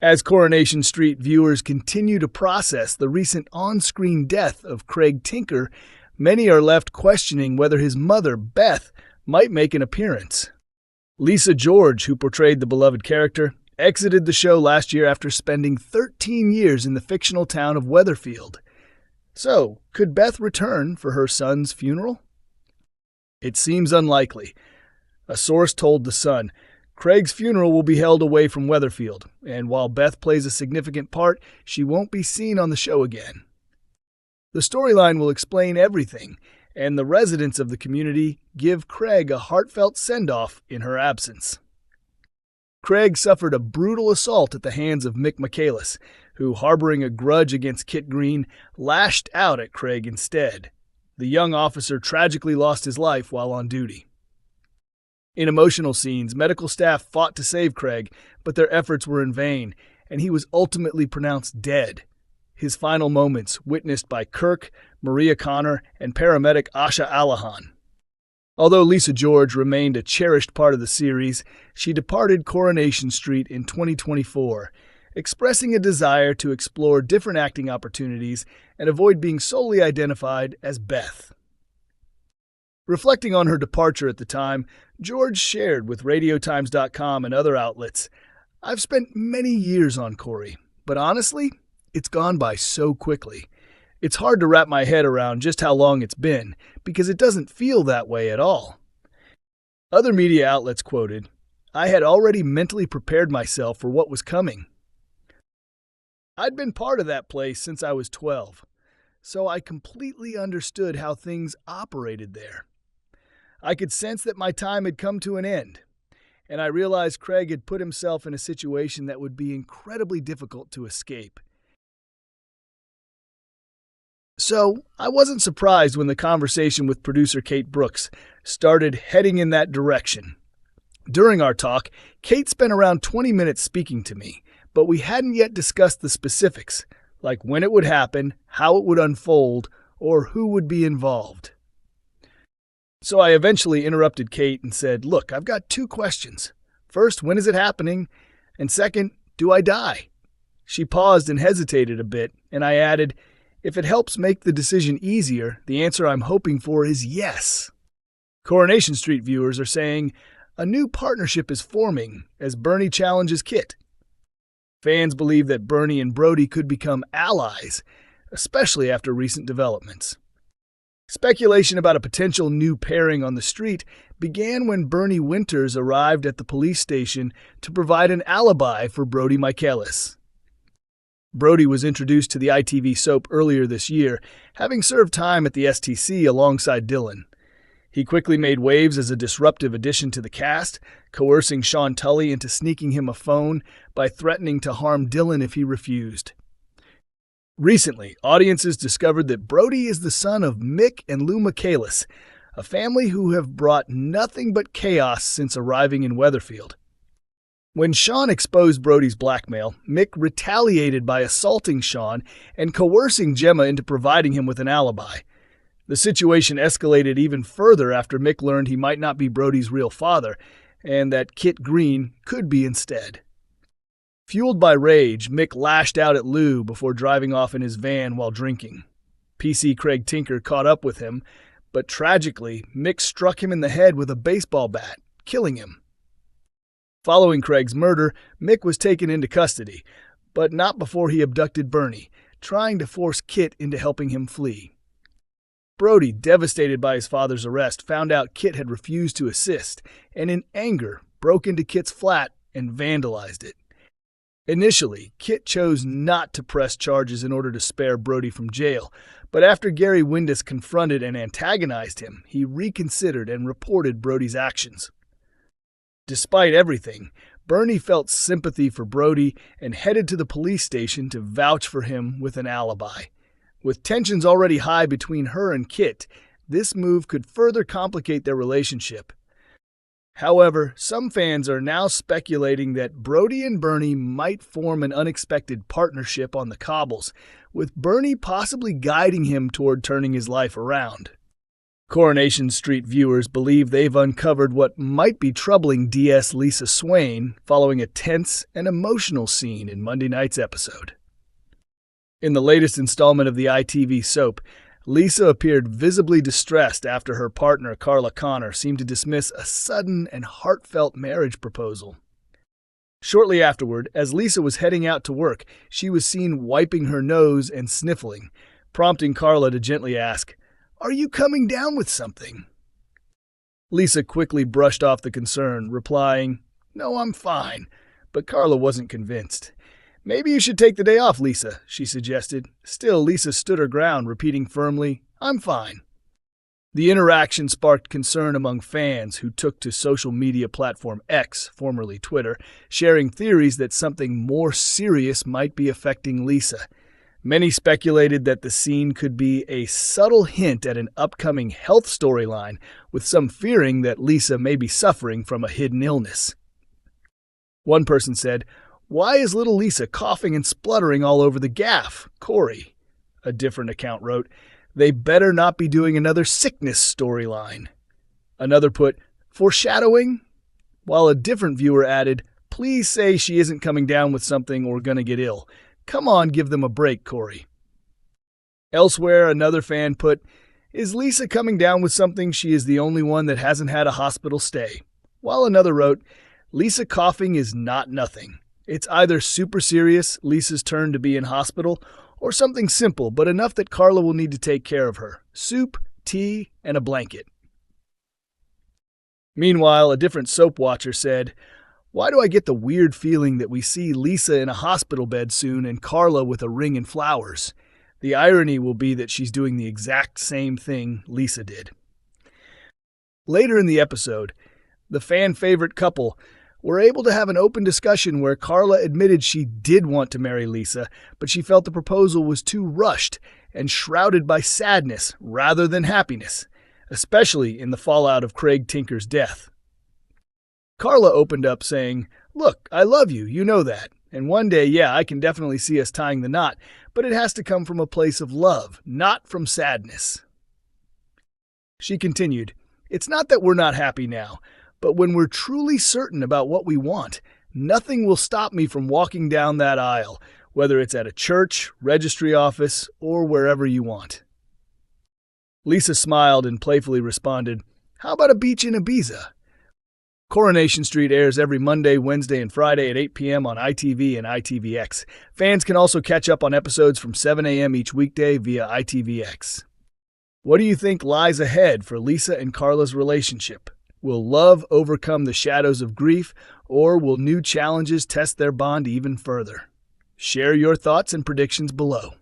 As Coronation Street viewers continue to process the recent on-screen death of Craig Tinker, many are left questioning whether his mother, Beth, might make an appearance. Lisa George, who portrayed the beloved character, exited the show last year after spending 13 years in the fictional town of Weatherfield. So, could Beth return for her son's funeral? It seems unlikely. A source told The Sun, Craig's funeral will be held away from Weatherfield, and while Beth plays a significant part, she won't be seen on the show again. The storyline will explain everything, and the residents of the community give Craig a heartfelt send-off in her absence. Craig suffered a brutal assault at the hands of Mick Michaelis, who, harboring a grudge against Kit Green, lashed out at Craig instead. The young officer tragically lost his life while on duty. In emotional scenes, medical staff fought to save Craig, but their efforts were in vain, and he was ultimately pronounced dead. His final moments witnessed by Kirk, Maria Connor, and paramedic Asha Alahan. Although Lisa George remained a cherished part of the series, she departed Coronation Street in 2024, expressing a desire to explore different acting opportunities and avoid being solely identified as Beth. Reflecting on her departure at the time, George shared with RadioTimes.com and other outlets, "I've spent many years on Corrie, but honestly, it's gone by so quickly. It's hard to wrap my head around just how long it's been, because it doesn't feel that way at all." Other media outlets quoted, "I had already mentally prepared myself for what was coming. I'd been part of that place since I was 12, so I completely understood how things operated there. I could sense that my time had come to an end, and I realized Craig had put himself in a situation that would be incredibly difficult to escape. So, I wasn't surprised when the conversation with producer Kate Brooks started heading in that direction. During our talk, Kate spent around 20 minutes speaking to me, but we hadn't yet discussed the specifics, like when it would happen, how it would unfold, or who would be involved. So I eventually interrupted Kate and said, "Look, I've got 2 questions. First, when is it happening? And second, do I die?" She paused and hesitated a bit, and I added, "If it helps make the decision easier, the answer I'm hoping for is yes." Coronation Street viewers are saying, a new partnership is forming as Bernie challenges Kit. Fans believe that Bernie and Brody could become allies, especially after recent developments. Speculation about a potential new pairing on the street began when Bernie Winters arrived at the police station to provide an alibi for Brody Michaelis. Brody was introduced to the ITV soap earlier this year, having served time at the STC alongside Dylan. He quickly made waves as a disruptive addition to the cast, coercing Sean Tully into sneaking him a phone by threatening to harm Dylan if he refused. Recently, audiences discovered that Brody is the son of Mick and Lou Michaelis, a family who have brought nothing but chaos since arriving in Weatherfield. When Sean exposed Brody's blackmail, Mick retaliated by assaulting Sean and coercing Gemma into providing him with an alibi. The situation escalated even further after Mick learned he might not be Brody's real father, and that Kit Green could be instead. Fueled by rage, Mick lashed out at Lou before driving off in his van while drinking. PC Craig Tinker caught up with him, but tragically, Mick struck him in the head with a baseball bat, killing him. Following Craig's murder, Mick was taken into custody, but not before he abducted Bernie, trying to force Kit into helping him flee. Brody, devastated by his father's arrest, found out Kit had refused to assist, and in anger, broke into Kit's flat and vandalized it. Initially, Kit chose not to press charges in order to spare Brody from jail, but after Gary Windus confronted and antagonized him, he reconsidered and reported Brody's actions. Despite everything, Bernie felt sympathy for Brody and headed to the police station to vouch for him with an alibi. With tensions already high between her and Kit, this move could further complicate their relationship. However, some fans are now speculating that Brody and Bernie might form an unexpected partnership on the cobbles, with Bernie possibly guiding him toward turning his life around. Coronation Street viewers believe they've uncovered what might be troubling DS Lisa Swain following a tense and emotional scene in Monday night's episode. In the latest installment of the ITV soap, Lisa appeared visibly distressed after her partner, Carla Connor, seemed to dismiss a sudden and heartfelt marriage proposal. Shortly afterward, as Lisa was heading out to work, she was seen wiping her nose and sniffling, prompting Carla to gently ask, "Are you coming down with something?" Lisa quickly brushed off the concern, replying, "No, I'm fine," but Carla wasn't convinced. "Maybe you should take the day off, Lisa," she suggested. Still, Lisa stood her ground, repeating firmly, "I'm fine." The interaction sparked concern among fans who took to social media platform X, formerly Twitter, sharing theories that something more serious might be affecting Lisa. Many speculated that the scene could be a subtle hint at an upcoming health storyline, with some fearing that Lisa may be suffering from a hidden illness. One person said, "Why is little Lisa coughing and spluttering all over the gaff, Corrie?" A different account wrote, "They better not be doing another sickness storyline." Another put, "Foreshadowing?" While a different viewer added, "Please say she isn't coming down with something or gonna get ill. Come on, give them a break, Corrie." Elsewhere, another fan put, "Is Lisa coming down with something? She is the only one that hasn't had a hospital stay." While another wrote, "Lisa coughing is not nothing. It's either super serious, Lisa's turn to be in hospital, or something simple but enough that Carla will need to take care of her. Soup, tea, and a blanket." Meanwhile, a different soap watcher said, "Why do I get the weird feeling that we see Lisa in a hospital bed soon and Carla with a ring and flowers? The irony will be that she's doing the exact same thing Lisa did." Later in the episode, the fan-favorite couple were able to have an open discussion where Carla admitted she did want to marry Lisa, but she felt the proposal was too rushed and shrouded by sadness rather than happiness, especially in the fallout of Craig Tinker's death. Carla opened up saying, "Look, I love you, you know that. And one day, yeah, I can definitely see us tying the knot, but it has to come from a place of love, not from sadness." She continued, "It's not that we're not happy now, but when we're truly certain about what we want, nothing will stop me from walking down that aisle, whether it's at a church, registry office, or wherever you want." Lisa smiled and playfully responded, "How about a beach in Ibiza?" Coronation Street airs every Monday, Wednesday, and Friday at 8 p.m. on ITV and ITVX. Fans can also catch up on episodes from 7 a.m. each weekday via ITVX. What do you think lies ahead for Lisa and Carla's relationship? Will love overcome the shadows of grief, or will new challenges test their bond even further? Share your thoughts and predictions below.